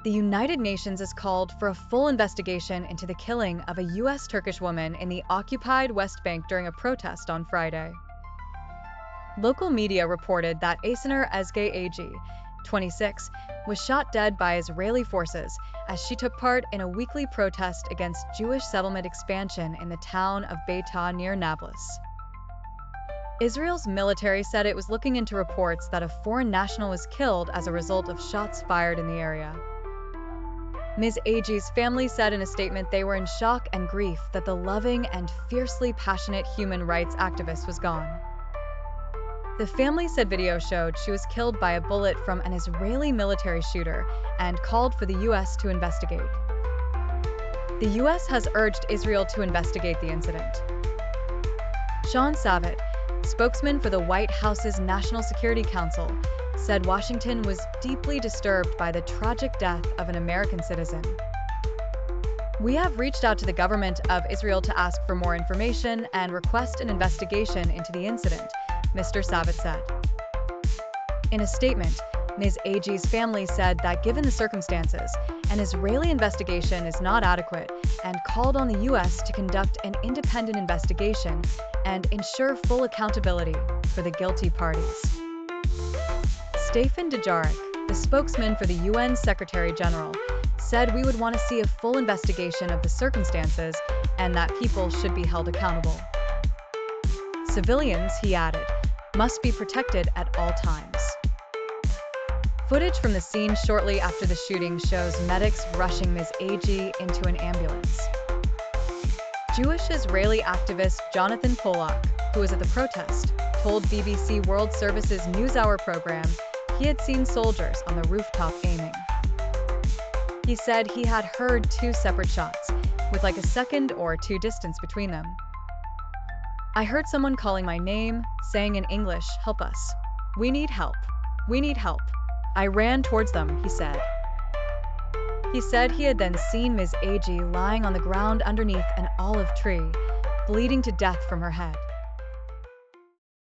The United Nations has called for a full investigation into the killing of a US-Turkish woman in the occupied West Bank during a protest on Friday. Local media reported that Aysenur Ezgi Eygi, 26, was shot dead by Israeli forces as she took part in a weekly protest against Jewish settlement expansion in the town of Beita near Nablus. Israel's military said it was looking into reports that a foreign national was killed as a result of shots fired in the area. Ms. Eygi's family said in a statement they were in shock and grief that the loving and fiercely passionate human rights activist was gone. The family said video showed she was killed by a bullet from an Israeli military shooter and called for the US to investigate. The US has urged Israel to investigate the incident. Sean Savitt, spokesman for the White House's National Security Council, said Washington was deeply disturbed by the tragic death of an American citizen. "We have reached out to the government of Israel to ask for more information and request an investigation into the incident," Mr. Savitt said. In a statement, Ms. Eygi's family said that given the circumstances, an Israeli investigation is not adequate and called on the US to conduct an independent investigation and ensure full accountability for the guilty parties. Stefan Dujarric, the spokesman for the UN Secretary-General, said we would want to see a full investigation of the circumstances and that people should be held accountable. Civilians, he added, must be protected at all times. Footage from the scene shortly after the shooting shows medics rushing Ms. Eygi into an ambulance. Jewish-Israeli activist Jonathan Polak, who was at the protest, told BBC World Service's NewsHour program he had seen soldiers on the rooftop aiming. He said he had heard two separate shots, with like a second or two distance between them. "I heard someone calling my name, saying in English, 'Help us. We need help. We need help.' I ran towards them," he said. He said he had then seen Ms. Eygi lying on the ground underneath an olive tree, bleeding to death from her head.